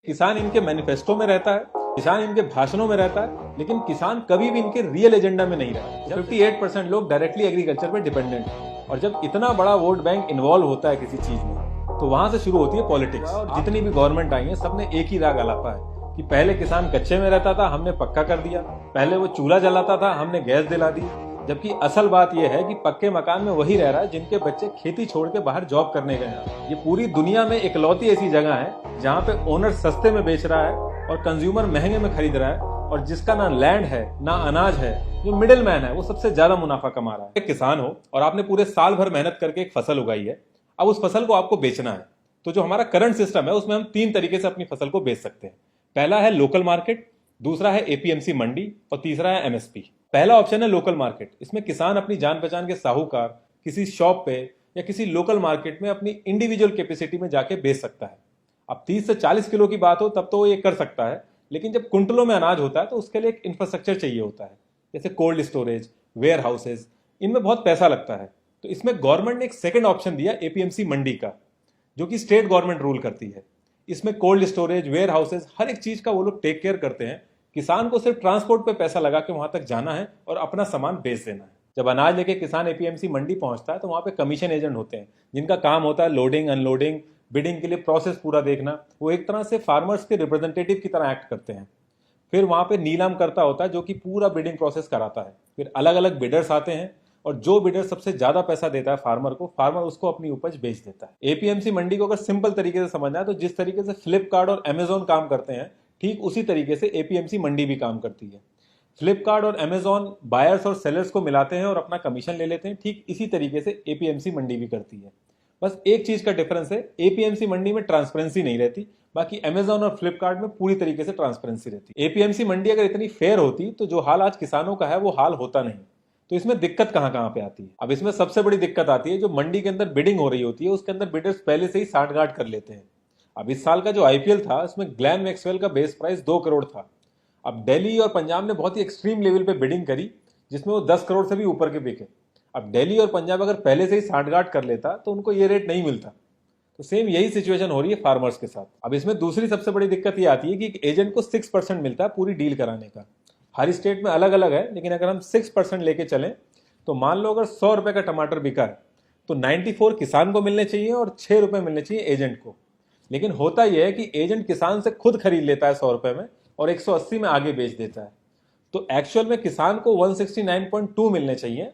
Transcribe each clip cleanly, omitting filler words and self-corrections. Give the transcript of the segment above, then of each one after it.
किसान इनके मैनिफेस्टो में रहता है, किसान इनके भाषणों में रहता है, लेकिन किसान कभी भी इनके रियल एजेंडा में नहीं रहा। 58% लोग डायरेक्टली एग्रीकल्चर पे डिपेंडेंट हैं और जब इतना बड़ा वोट बैंक इन्वॉल्व होता है किसी चीज में तो वहां से शुरू होती है पॉलिटिक्स। और जितनी भी गवर्नमेंट आई है सबने एक ही राग अलापा है कि पहले किसान कच्चे में रहता था, हमने पक्का कर दिया, पहले वो चूल्हा जलाता था, हमने गैस दिला दी। जबकि असल बात यह है कि पक्के मकान में वही रह रहा है जिनके बच्चे खेती छोड़ के बाहर जॉब करने गए हैं। ये पूरी दुनिया में इकलौती ऐसी जगह है जहाँ पे ओनर सस्ते में बेच रहा है और कंज्यूमर महंगे में खरीद रहा है, और जिसका ना लैंड है ना अनाज है, जो मिडिल मैन है वो सबसे ज्यादा मुनाफा कमा रहा है। एक किसान हो और आपने पूरे साल भर मेहनत करके एक फसल उगाई है, अब उस फसल को आपको बेचना है, तो जो हमारा करंट सिस्टम है उसमें हम 3 तरीके से अपनी फसल को बेच सकते हैं। पहला है लोकल मार्केट, दूसरा है एपीएमसी मंडी और तीसरा है एमएसपी। पहला ऑप्शन है लोकल मार्केट। इसमें किसान अपनी जान पहचान के साहूकार किसी शॉप पे या किसी लोकल मार्केट में अपनी इंडिविजुअल कैपेसिटी में जाके बेच सकता है। अब 30 से 40 किलो की बात हो तब तो वो ये कर सकता है, लेकिन जब कुंटलों में अनाज होता है तो उसके लिए एक इंफ्रास्ट्रक्चर चाहिए होता है, जैसे कोल्ड स्टोरेज, वेयर हाउसेज, इनमें बहुत पैसा लगता है। तो इसमें गवर्नमेंट ने एक सेकंड ऑप्शन दिया एपीएमसी मंडी का, जो कि स्टेट गवर्नमेंट रूल करती है। इसमें कोल्ड स्टोरेज, वेयर हाउसेज, हर एक चीज का वो लोग टेक केयर करते हैं। किसान को सिर्फ ट्रांसपोर्ट पे पैसा लगा के वहां तक जाना है और अपना सामान बेच देना है। जब अनाज लेके किसान एपीएमसी मंडी पहुंचता है तो वहां पे कमीशन एजेंट होते हैं जिनका काम होता है लोडिंग, अनलोडिंग, बिडिंग के लिए प्रोसेस पूरा देखना। वो एक तरह से फार्मर्स के रिप्रेजेंटेटिव की तरह एक्ट करते हैं। फिर वहां पे नीलाम करता होता है जो कि पूरा बिडिंग प्रोसेस कराता है। फिर अलग अलग बिडर्स आते हैं और जो बिडर सबसे ज्यादा पैसा देता है फार्मर को, फार्मर उसको अपनी उपज बेच देता है। एपीएमसी मंडी को अगर सिंपल तरीके से समझना है तो जिस तरीके से फ्लिपकार्ट और अमेजोन काम करते हैं, ठीक उसी तरीके से एपीएमसी मंडी भी काम करती है। फ्लिपकार्ट और अमेजोन बायर्स और सेलर्स को मिलाते हैं और अपना कमीशन ले लेते हैं, ठीक इसी तरीके से एपीएमसी मंडी भी करती है। बस एक चीज का डिफरेंस है, एपीएमसी मंडी में ट्रांसपेरेंसी नहीं रहती, बाकी अमेजोन और फ्लिपकार्ट में पूरी तरीके से ट्रांसपेरेंसी रहती है। एपीएमसी मंडी अगर इतनी फेयर होती तो जो हाल आज किसानों का है वो हाल होता नहीं। तो इसमें दिक्कत कहां कहां पे आती है? अब इसमें सबसे बड़ी दिक्कत आती है जो मंडी के अंदर बिडिंग हो रही होती है उसके अंदर बिडर्स पहले से ही साठगांठ कर लेते हैं। अब इस साल का जो आईपीएल था उसमें ग्लैन मैक्सवेल का बेस प्राइस 2 करोड़ था। अब दिल्ली और पंजाब ने बहुत ही एक्सट्रीम लेवल पे बिडिंग करी जिसमें वो 10 करोड़ से भी ऊपर के बिके। अब दिल्ली और पंजाब अगर पहले से ही साठगांठ कर लेता तो उनको ये रेट नहीं मिलता। तो सेम यही सिचुएशन हो रही है फार्मर्स के साथ। अब इसमें दूसरी सबसे बड़ी दिक्कत ये आती है कि एक एजेंट को 6% मिलता है पूरी डील कराने का। हर स्टेट में अलग अलग है, लेकिन अगर हम 6% लेके चलें तो मान लो अगर 100 रुपए का टमाटर बिका है तो 94 किसान को मिलने चाहिए और 6 रुपए मिलने चाहिए एजेंट को। लेकिन होता यह है कि एजेंट किसान से खुद खरीद लेता है 100 रुपए में और 180 में आगे बेच देता है। तो एक्चुअल में किसान को 169.2 मिलने चाहिए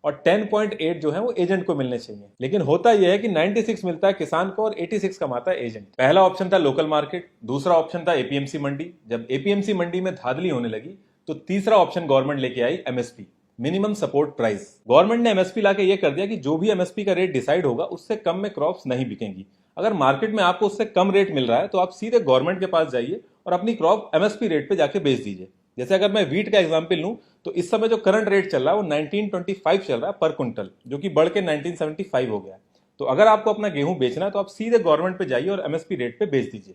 और 10.8 जो है वो एजेंट को मिलने चाहिए। लेकिन होता यह है कि 96 मिलता है किसान को और 86 कमाता है एजेंट। पहला ऑप्शन था लोकल मार्केट, दूसरा ऑप्शन था एपीएमसी मंडी। जब एपीएमसी मंडी में धांधली होने लगी तो तीसरा ऑप्शन गवर्नमेंट लेके आई MSP, minimum support price. Government ने एमएसपी लाके ये कर दिया कि जो भी एमएसपी का रेट डिसाइड होगा उससे कम में क्रॉप्स नहीं बिकेंगी। अगर मार्केट में आपको उससे कम रेट मिल रहा है तो आप सीधे गवर्नमेंट के पास जाइए और अपनी क्रॉप एमएसपी रेट पे जाके बेच दीजिए। जैसे अगर मैं वीट का एग्जांपल लूं तो इस समय जो करंट रेट चल रहा है वो 1925 चल रहा है पर क्विंटल, जो कि बढ़ के 1975 हो गया है। तो अगर आपको अपना गेहूं बेचना है तो आप सीधे गवर्नमेंट पे जाइए और एमएसपी रेट पे बेच दीजिए।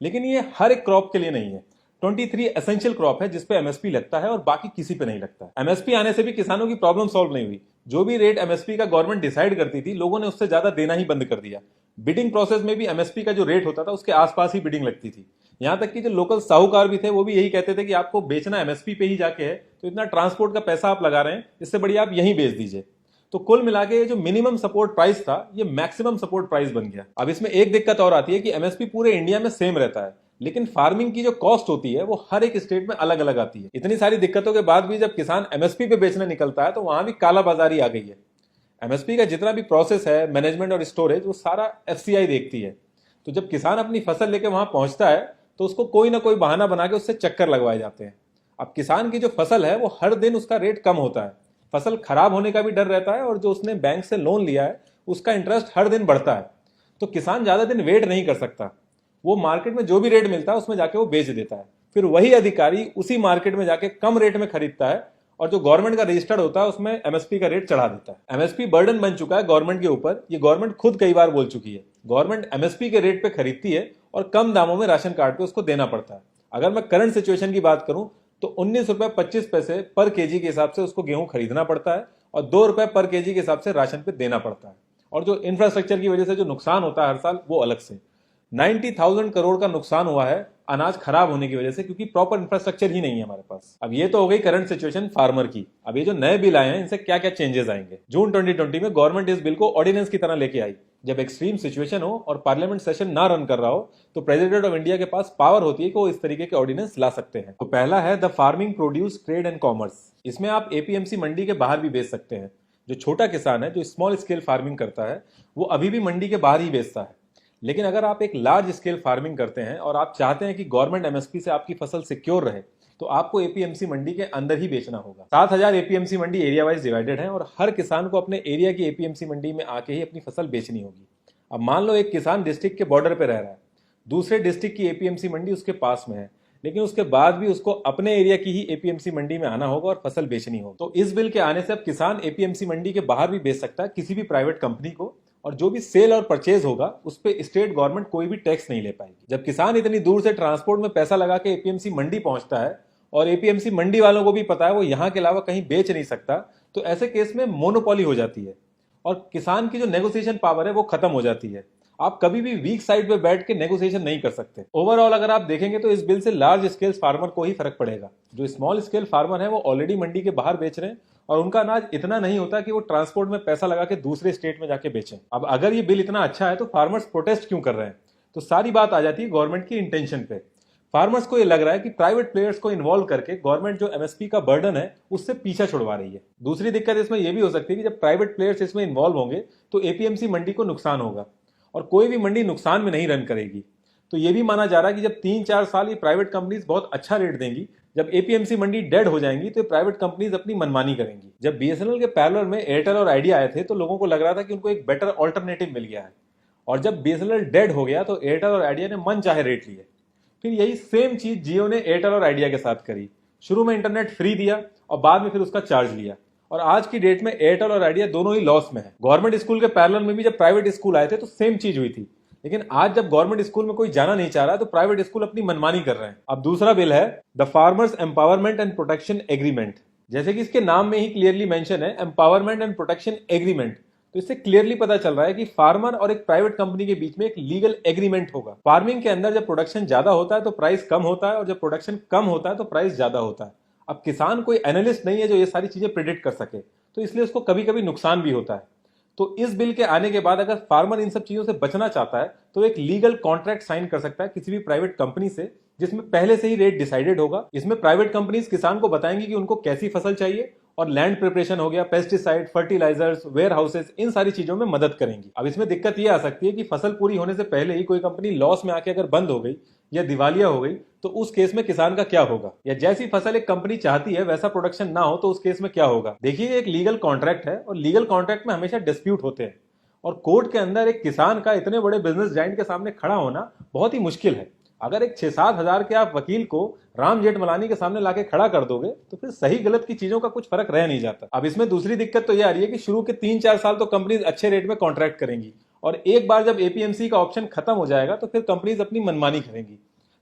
लेकिन ये हर एक क्रॉप के लिए नहीं है। 23 एसेंशियल क्रॉप है जिसपे एमएसपी लगता है और बाकी किसी पे नहीं लगता है। एमएसपी आने से भी किसानों की प्रॉब्लम सॉल्व नहीं हुई। जो भी रेट एमएसपी का गवर्नमेंट डिसाइड करती थी, लोगों ने उससे ज्यादा देना ही बंद कर दिया। बिडिंग प्रोसेस में भी एमएसपी का जो रेट होता था उसके आसपास ही बिडिंग लगती थी। यहां तक कि जो लोकल साहूकार भी थे वो भी यही कहते थे कि आपको बेचना एमएसपी पे ही जाके है, तो इतना ट्रांसपोर्ट का पैसा आप लगा रहे हैं, इससे बढ़िया आप यहीं बेच दीजिए। तो कुल मिला के जो मिनिमम सपोर्ट प्राइस था ये मैक्सिमम सपोर्ट प्राइस बन गया। अब इसमें एक दिक्कत और आती है कि एमएसपी पूरे इंडिया में सेम रहता है, लेकिन फार्मिंग की जो कॉस्ट होती है वो हर एक स्टेट में अलग अलग आती है। इतनी सारी दिक्कतों के बाद भी जब किसान एमएसपी पे बेचने निकलता है तो वहां भी काला बाजारी आ गई है। एमएसपी का जितना भी प्रोसेस है, मैनेजमेंट और स्टोरेज, वो सारा एफसीआई देखती है। तो जब किसान अपनी फसल लेके वहां पहुंचता है तो उसको कोई ना कोई बहाना बना के उससे चक्कर लगवाए जाते हैं। अब किसान की जो फसल है वो हर दिन उसका रेट कम होता है, फसल खराब होने का भी डर रहता है और जो उसने बैंक से लोन लिया है उसका इंटरेस्ट हर दिन बढ़ता है। तो किसान ज्यादा दिन वेट नहीं कर सकता, वो मार्केट में जो भी रेट मिलता है उसमें जाके वो बेच देता है। फिर वही अधिकारी उसी मार्केट में जाके कम रेट में खरीदता है और जो गवर्नमेंट का रजिस्टर्ड होता है उसमें एमएसपी का रेट चढ़ा देता है। एमएसपी बर्डन बन चुका है गवर्नमेंट के ऊपर, ये गवर्नमेंट खुद कई बार बोल चुकी है। गवर्नमेंट एमएसपी के रेट पे खरीदती है और कम दामों में राशन कार्ड पे उसको देना पड़ता है। अगर मैं करंट सिचुएशन की बात करूं तो 19 रुपए 25 पैसे पर केजी के हिसाब से उसको गेहूं खरीदना पड़ता है और 2 रुपए पर केजी के हिसाब से राशन पे देना पड़ता है। और जो इंफ्रास्ट्रक्चर की वजह से जो नुकसान होता है हर साल वो अलग से। 90,000 करोड़ का नुकसान हुआ है अनाज खराब होने की वजह से, क्योंकि प्रॉपर इंफ्रास्ट्रक्चर ही नहीं है हमारे पास। अब ये तो हो गई करंट सिचुएशन फार्मर की। अब ये जो नए बिल आए हैं इनसे क्या क्या चेंजेस आएंगे। जून 2020 में गवर्नमेंट इस बिल को ऑर्डिनेंस की तरह लेके आई। जब एक्सट्रीम सिचुएशन हो और पार्लियामेंट सेशन ना रन कर रहा हो तो प्रेसिडेंट ऑफ इंडिया के पास पावर होती है कि वो इस तरीके के ऑर्डिनेंस ला सकते हैं। तो पहला है the farming produce trade and commerce. इसमें आप एपीएमसी मंडी के बाहर भी बेच सकते हैं। जो छोटा किसान है, जो स्मॉल स्केल फार्मिंग करता है, वो अभी भी मंडी के बाहर ही बेचता है। लेकिन अगर आप एक लार्ज स्केल फार्मिंग करते हैं और आप चाहते हैं कि गवर्नमेंट एमएसपी से आपकी फसल सिक्योर रहे, तो आपको एपीएमसी मंडी के अंदर ही बेचना होगा। 7,000 एपीएमसी मंडी एरिया वाइज डिवाइडेड है और हर किसान को अपने एरिया की एपीएमसी मंडी में आके ही अपनी फसल बेचनी होगी। अब मान लो एक किसान डिस्ट्रिक्ट के बॉर्डर पे रह रहा है, दूसरे डिस्ट्रिक्ट की एपीएमसी मंडी उसके पास में है, लेकिन उसके बाद भी उसको अपने एरिया की ही एपीएमसी मंडी में आना होगा और फसल बेचनी होगी। तो इस बिल के आने से अब किसान एपीएमसी मंडी के बाहर भी बेच सकता है किसी भी प्राइवेट कंपनी को, और जो भी सेल और परचेज होगा उस पे स्टेट गवर्नमेंट कोई भी टैक्स नहीं ले पाएगी। जब किसान इतनी दूर से ट्रांसपोर्ट में पैसा लगा के एपीएमसी मंडी पहुंचता है और एपीएमसी मंडी वालों को भी पता है वो यहाँ के अलावा कहीं बेच नहीं सकता, तो ऐसे केस में मोनोपोली हो जाती है और किसान की जो नेगोशिएशन पावर है वो खत्म हो जाती है। आप कभी भी वीक साइड पे बैठ के नेगोशिएशन नहीं कर सकते। ओवरऑल अगर आप देखेंगे तो इस बिल से लार्ज स्केल फार्मर को ही फर्क पड़ेगा। जो स्मॉल स्केल फार्मर है वो ऑलरेडी मंडी के बाहर बेच रहे हैं और उनका अनाज इतना नहीं होता कि वो ट्रांसपोर्ट में पैसा लगा के दूसरे स्टेट में जाके बेचें। अब अगर ये बिल इतना अच्छा है तो फार्मर्स प्रोटेस्ट क्यों कर रहे हैं? तो सारी बात आ जाती है गवर्नमेंट की इंटेंशन पे। फार्मर्स को ये लग रहा है कि प्राइवेट प्लेयर्स को इन्वॉल्व करके गवर्नमेंट जो एमएसपी का बर्डन है उससे पीछा छुड़वा रही है। दूसरी दिक्कत इसमें यह भी हो सकती है कि जब प्राइवेट प्लेयर्स इसमें इन्वॉल्व होंगे तो एपीएमसी मंडी को नुकसान होगा और कोई भी मंडी नुकसान में नहीं रन करेगी। तो ये भी माना जा रहा है कि जब 3-4 साल ये प्राइवेट कंपनीज बहुत अच्छा रेट देंगी, जब एपीएमसी मंडी डेड हो जाएंगी तो प्राइवेट कंपनीज अपनी मनमानी करेंगी। जब बीएसएनएल के पैरेलल में एयरटेल और आइडिया आए थे तो लोगों को लग रहा था कि उनको एक बेटर ऑल्टरनेटिव मिल गया है, और जब बीएसएनएल डेड हो गया तो एयरटेल और आइडिया ने मन चाहे रेट लिए। फिर यही सेम चीज जियो ने एयरटेल और आइडिया के साथ करी। शुरू में इंटरनेट फ्री दिया और बाद में फिर उसका चार्ज लिया, और आज की डेट में एयरटेल और आइडिया दोनों ही लॉस में है। गवर्नमेंट स्कूल के पैरेलल में भी जब प्राइवेट स्कूल आए थे तो सेम चीज हुई थी, लेकिन आज जब गवर्नमेंट स्कूल में कोई जाना नहीं चाह रहा तो प्राइवेट स्कूल अपनी मनमानी कर रहे हैं। अब दूसरा बिल है the farmers empowerment and protection agreement. जैसे कि इसके नाम में ही क्लियरली मेंशन है एम्पावरमेंट एंड प्रोटेक्शन एग्रीमेंट, तो इससे क्लियरली पता चल रहा है कि फार्मर और एक प्राइवेट कंपनी के बीच में एक लीगल एग्रीमेंट होगा। फार्मिंग के अंदर जब प्रोडक्शन ज्यादा होता है तो प्राइस कम होता है और जब प्रोडक्शन कम होता है तो प्राइस ज्यादा होता है। अब किसान कोई एनालिस्ट नहीं है जो ये सारी चीजें प्रेडिक्ट कर सके, तो इसलिए उसको कभी कभी नुकसान भी होता है। तो इस बिल के आने के बाद अगर फार्मर इन सब चीजों से बचना चाहता है तो एक लीगल कॉन्ट्रैक्ट साइन कर सकता है किसी भी प्राइवेट कंपनी से, जिसमें पहले से ही रेट डिसाइडेड होगा। इसमें प्राइवेट कंपनीज किसान को बताएंगी कि उनको कैसी फसल चाहिए, और लैंड प्रिपरेशन हो गया, पेस्टिसाइड, फर्टिलाइजर्स, वेयर हाउसेस, इन सारी चीजों में मदद करेंगी। अब इसमें दिक्कत ये आ सकती है कि फसल पूरी होने से पहले ही कोई कंपनी लॉस में आके अगर बंद हो गई या दिवालिया हो गई तो उस केस में किसान का क्या होगा, या जैसी फसल एक कंपनी चाहती है वैसा प्रोडक्शन ना हो तो उस केस में क्या होगा। देखिए एक लीगल कॉन्ट्रैक्ट है और लीगल कॉन्ट्रैक्ट में हमेशा डिस्प्यूट होते हैं, और कोर्ट के अंदर एक किसान का इतने बड़े बिजनेस जाइंट के सामने खड़ा होना बहुत ही मुश्किल है। अगर एक 6-7 हजार के आप वकील को राम जेठमलानी के सामने लाके खड़ा कर दोगे तो फिर सही गलत की चीजों का कुछ फर्क रह नहीं जाता। अब इसमें दूसरी दिक्कत तो ये आ रही है कि शुरू के 3-4 साल तो कंपनीज अच्छे रेट में कॉन्ट्रैक्ट करेंगी, और एक बार जब एपीएमसी का ऑप्शन खत्म हो जाएगा तो फिर कंपनीज अपनी मनमानी करेंगी।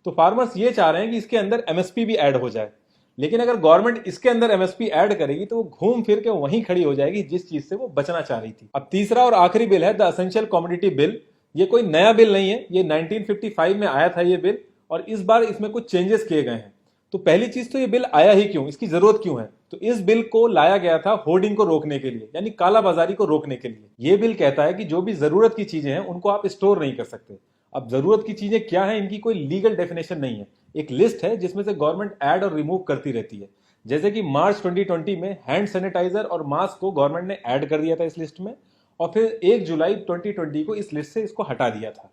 तो फार्मर्स ये चाह रहे हैं कि इसके अंदर एमएसपी भी ऐड हो जाए, लेकिन अगर गवर्नमेंट इसके अंदर एमएसपी ऐड करेगी तो वो घूम फिर के वहीं खड़ी हो जाएगी जिस चीज से वो बचना चाह रही थी। अब तीसरा और आखिरी बिल है द एसेंशियल कमोडिटी बिल। ये कोई नया बिल नहीं है, ये 1955 में आया था ये बिल, और इस बार इसमें कुछ चेंजेस किए गए हैं। तो पहली चीज तो ये बिल आया ही क्यों, इसकी जरूरत क्यों है? तो इस बिल को लाया गया था होर्डिंग को रोकने के लिए, यानी कालाबाजारी को रोकने के लिए। ये बिल कहता है कि जो भी जरूरत की चीजें हैं उनको आप स्टोर नहीं कर सकते। अब जरूरत की चीजें क्या है, इनकी कोई लीगल डेफिनेशन नहीं है, एक लिस्ट है जिसमें से गवर्नमेंट ऐड और रिमूव करती रहती है। जैसे कि मार्च 2020 में हैंड सैनिटाइजर और मास्क को गवर्नमेंट ने ऐड कर दिया था इस लिस्ट में, और फिर 1 जुलाई 2020 को इस लिस्ट से इसको हटा दिया था।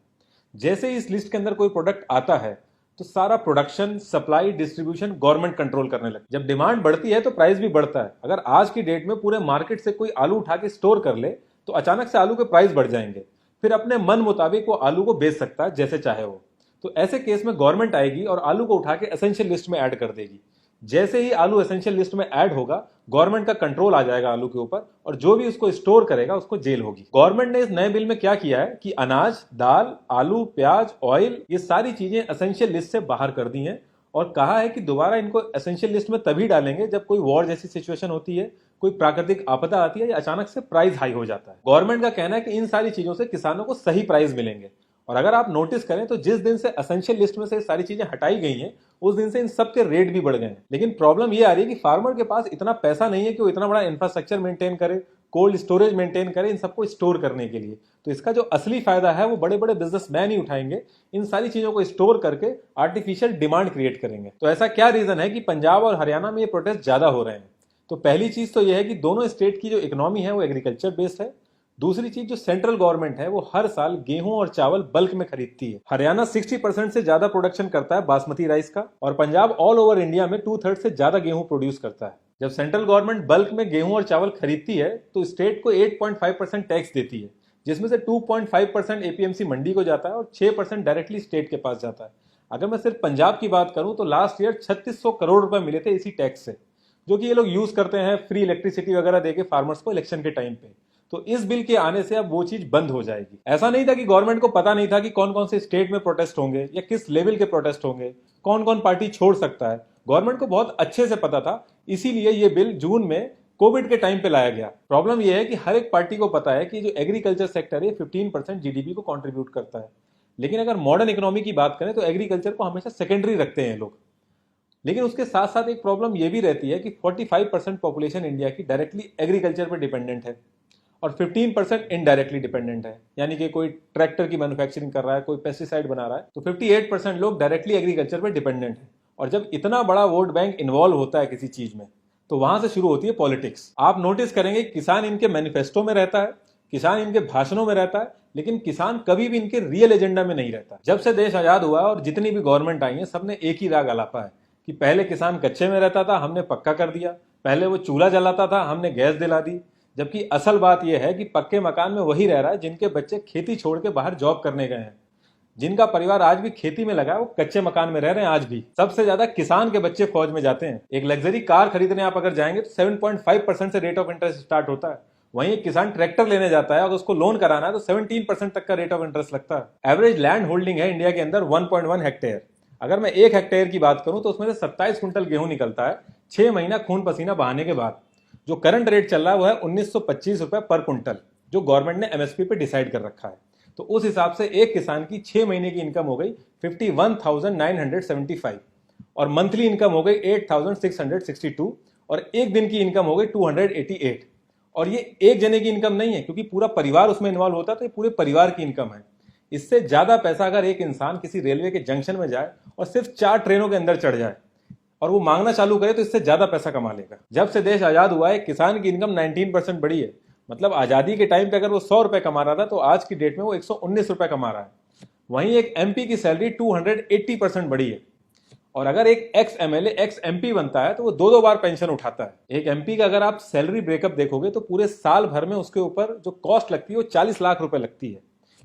जैसे ही इस लिस्ट के अंदर कोई प्रोडक्ट आता है तो सारा production, supply, distribution government control करने लगती है। जब डिमांड बढ़ती है तो प्राइस भी बढ़ता है। अगर आज की डेट में पूरे मार्केट से कोई आलू उठा के स्टोर कर ले तो अचानक से आलू के प्राइस बढ़ जाएंगे, फिर अपने मन मुताबिक वो आलू को बेच सकता है जैसे चाहे वो। तो ऐसे केस में गवर्नमेंट आएगी और आलू को उठा के एसेंशियल लिस्ट में ऐड कर देगी। जैसे ही आलू एसेंशियल लिस्ट में ऐड होगा गवर्नमेंट का कंट्रोल आ जाएगा आलू के ऊपर, और जो भी उसको स्टोर करेगा उसको जेल होगी। गवर्नमेंट ने इस नए बिल में क्या किया है कि अनाज, दाल, आलू, प्याज, ऑयल, ये सारी चीजें एसेंशियल लिस्ट से बाहर कर दी हैं, और कहा है कि दोबारा इनको एसेंशियल लिस्ट में तभी डालेंगे जब कोई वॉर जैसी सिचुएशन होती है, कोई प्राकृतिक आपदा आती है या अचानक से प्राइस हाई हो जाता है। गवर्नमेंट का कहना है कि इन सारी चीजों से किसानों को सही प्राइस मिलेंगे, और अगर आप नोटिस करें तो जिस दिन से असेंशियल लिस्ट में से सारी चीजें हटाई गई हैं उस दिन से इन सब के रेट भी बढ़ गए हैं। लेकिन प्रॉब्लम ये आ रही है कि फार्मर के पास इतना पैसा नहीं है कि वो इतना बड़ा इंफ्रास्ट्रक्चर मेंटेन करे, कोल्ड स्टोरेज मेंटेन करे इन सबको स्टोर करने के लिए। तो इसका जो असली फायदा है वो बड़े बड़े बिजनेसमैन ही उठाएंगे, इन सारी चीजों को स्टोर करके आर्टिफिशियल डिमांड क्रिएट करेंगे। तो ऐसा क्या रीजन है कि पंजाब और हरियाणा में ये प्रोटेस्ट ज्यादा हो रहे हैं? तो पहली चीज तो यह है कि दोनों स्टेट की जो इकोनॉमी है वो एग्रीकल्चर बेस्ड है। दूसरी चीज, जो सेंट्रल गवर्नमेंट है वो हर साल गेहूं और चावल बल्क में खरीदती है। हरियाणा 60% से ज्यादा प्रोडक्शन करता है बासमती राइस का, और पंजाब ऑल ओवर इंडिया में 2/3 से ज्यादा गेहूं प्रोड्यूस करता है। जब सेंट्रल गवर्नमेंट बल्क में गेहूं और चावल खरीदती है तो स्टेट को 8.5% टैक्स देती है, जिसमें से 2.5% एपीएमसी मंडी को जाता है और 6% डायरेक्टली स्टेट के पास जाता है। अगर मैं सिर्फ पंजाब की बात करूं तो लास्ट ईयर 3600 करोड़ रुपए मिले थे इसी टैक्स से, जो कि ये लोग यूज करते हैं फ्री इलेक्ट्रिसिटी वगैरह देके फार्मर्स को इलेक्शन के टाइम पे। तो इस बिल के आने से अब वो चीज बंद हो जाएगी। ऐसा नहीं था कि गवर्नमेंट को पता नहीं था कि कौन कौन से स्टेट में प्रोटेस्ट होंगे या किस लेवल के प्रोटेस्ट होंगे, कौन कौन पार्टी छोड़ सकता है। गवर्नमेंट को बहुत अच्छे से पता था, इसीलिए ये बिल जून में कोविड के टाइम पे लाया गया। प्रॉब्लम यह है कि हर एक पार्टी को पता है कि जो एग्रीकल्चर सेक्टर है 15% जीडीपी को कंट्रीब्यूट करता है। लेकिन अगर मॉडर्न इकोनॉमी की बात करें तो एग्रीकल्चर को हमेशा सेकेंडरी रखते हैं लोग। लेकिन उसके साथ साथ एक प्रॉब्लम यह भी रहती है कि 45% पॉपुलेशन इंडिया की डायरेक्टली एग्रीकल्चर पर डिपेंडेंट है और 15% इनडायरेक्टली डिपेंडेंट है। यानी कि कोई ट्रैक्टर की मैन्युफैक्चरिंग कर रहा है, कोई पेस्टिसाइड बना रहा है, तो 58% लोग डायरेक्टली एग्रीकल्चर पर डिपेंडेंट है। और जब इतना बड़ा वोट बैंक इन्वॉल्व होता है किसी चीज में तो वहां से शुरू होती है पॉलिटिक्स। आप नोटिस करेंगे किसान इनके मैनिफेस्टो में रहता है, किसान इनके भाषणों में रहता है, लेकिन किसान कभी भी इनके रियल एजेंडा में नहीं रहता। जब से देश आजाद हुआ और जितनी भी गवर्नमेंट आई है सबने एक ही राग आलापा है कि पहले किसान कच्चे में रहता था, हमने पक्का कर दिया। पहले वो चूल्हा जलाता था, हमने गैस दिला दी। जबकि असल बात यह है कि पक्के मकान में वही रह रहा है जिनके बच्चे खेती छोड़ के बाहर जॉब करने गए हैं। जिनका परिवार आज भी खेती में लगा है वो कच्चे मकान में रह रहे हैं आज भी। सबसे ज्यादा किसान के बच्चे फौज में जाते हैं। एक लग्जरी कार खरीदने आप अगर जाएंगे तो 7.5% से रेट ऑफ इंटरेस्ट स्टार्ट होता है। वहीं एक किसान ट्रैक्टर लेने जाता है और उसको लोन कराना है तो 17% तक का रेट ऑफ इंटरेस्ट लगता है। एवरेज लैंड होल्डिंग है इंडिया के अंदर 1.1 हेक्टेयर। अगर मैं 1 हेक्टेयर की बात करूं तो उसमें से 27 कुंटल गेहूं निकलता है 6 महीना खून पसीना बहाने के बाद। जो करंट रेट चल रहा है वो है 1925 रुपए पर कुंटल, जो गवर्नमेंट ने एमएसपी पे डिसाइड कर रखा है। तो उस हिसाब से एक किसान की 6 महीने की इनकम हो गई 51,975 और मंथली इनकम हो गई 8,662 और एक दिन की इनकम हो गई 288। और ये एक जने की इनकम नहीं है क्योंकि पूरा परिवार उसमें इन्वॉल्व होता है, तो ये पूरे परिवार की इनकम है। इससे ज्यादा पैसा अगर एक इंसान किसी रेलवे के जंक्शन में जाए और सिर्फ 4 ट्रेनों के अंदर चढ़ जाए और वो मांगना चालू करे तो इससे ज्यादा पैसा कमा लेगा। जब से देश आजाद हुआ है किसान की इनकम 19% बढ़ी है। मतलब आजादी के टाइम पे अगर वो 100 रुपए कमा रहा था तो आज की डेट में वो 119 रुपए कमा रहा है। वहीं एक एमपी की सैलरी 280% बढ़ी है। और अगर एक एक्स एमएलए एक्स एमपी बनता है तो वो 2-2 बार पेंशन उठाता है। एक एमपी का अगर आप सैलरी ब्रेकअप देखोगे तो पूरे साल भर में उसके ऊपर जो कॉस्ट लगती है वो 40 लाख रुपए लगती है।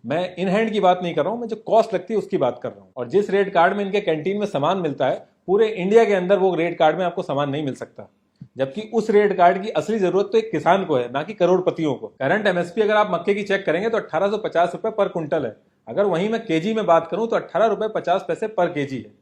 मैं इन हैंड की बात नहीं कर रहा हूं, मैं जो कॉस्ट लगती है उसकी बात कर रहा हूं। और जिस रेट कार्ड में इनके कैंटीन में सामान मिलता है पूरे इंडिया के अंदर वो रेट कार्ड में आपको सामान नहीं मिल सकता। जबकि उस रेट कार्ड की असली जरूरत तो एक किसान को है, ना कि करोड़पतियों को। करंट एमएसपी अगर आप मक्के की चेक करेंगे तो 1850 रुपए पर कुंटल है। अगर वहीं मैं केजी में बात करूं तो 18 रुपए 50 पैसे पर केजी है।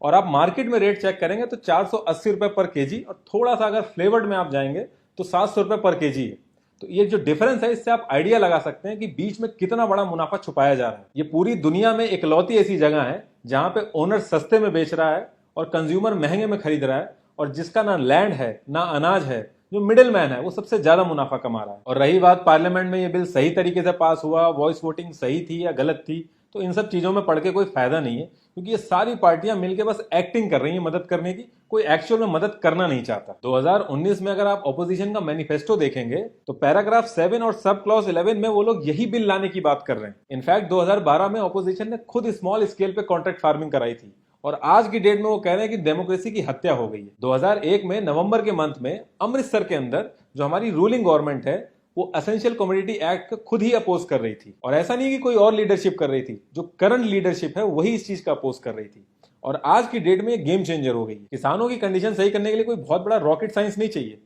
और आप मार्केट में रेट चेक करेंगे तो 480 रुपए पर केजी और थोड़ा सा अगर फ्लेवर्ड में आप जाएंगे तो 700 रुपए पर केजी है। तो ये जो डिफरेंस है इससे आप आइडिया लगा सकते हैं कि बीच में कितना बड़ा मुनाफा छुपाया जा रहा है। ये पूरी दुनिया में इकलौती ऐसी जगह है जहां पे ओनर सस्ते में बेच रहा है और कंज्यूमर महंगे में खरीद रहा है, और जिसका ना लैंड है ना अनाज है, जो मिडिल मैन है वो सबसे ज्यादा मुनाफा कमा रहा है। और रही बात पार्लियामेंट में ये बिल सही तरीके से पास हुआ, वॉइस वोटिंग सही थी या गलत थी, तो इन सब चीजों में पढ़ के कोई फायदा नहीं है, क्योंकि ये सारी पार्टियां मिलकर बस एक्टिंग कर रही हैं मदद करने की, कोई एक्चुअल में मदद करना नहीं चाहता। 2019 में अगर आप ऑपोजिशन का मैनिफेस्टो देखेंगे तो पैराग्राफ 7 और सब क्लॉज 11 में वो लोग यही बिल लाने की बात कर रहे हैं। इनफैक्ट 2012 में ऑपोजिशन ने खुद स्मॉल स्केल पे कॉन्ट्रैक्ट फार्मिंग कराई थी और आज की डेट में वो कह रहे हैं कि डेमोक्रेसी की हत्या हो गई है। 2001 में नवंबर के मंथ में अमृतसर के अंदर जो हमारी रूलिंग गवर्नमेंट है वो एसेंशियल कमोडिटी एक्ट खुद ही अपोज कर रही थी। और ऐसा नहीं कि कोई और लीडरशिप कर रही थी, जो करंट लीडरशिप है वही इस चीज का अपोज कर रही थी। और आज की डेट में गेम चेंजर हो गई है। किसानों की कंडीशन सही करने के लिए कोई बहुत बड़ा रॉकेट साइंस नहीं चाहिए,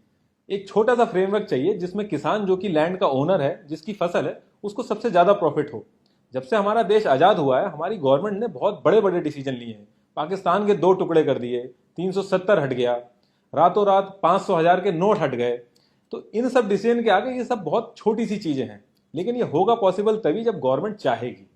एक छोटा सा फ्रेमवर्क चाहिए जिसमें किसान जो कि लैंड का ओनर है, जिसकी फसल है, उसको सबसे ज्यादा प्रॉफिट हो। जब से हमारा देश आजाद हुआ है हमारी गवर्नमेंट ने बहुत बड़े बड़े डिसीजन लिए हैं। पाकिस्तान के 2 टुकड़े कर दिए, 370 हट गया, रातों रात 500,000 के नोट हट गए। तो इन सब डिसीजन के आगे ये सब बहुत छोटी सी चीजें हैं, लेकिन ये होगा पॉसिबल तभी जब गवर्नमेंट चाहेगी।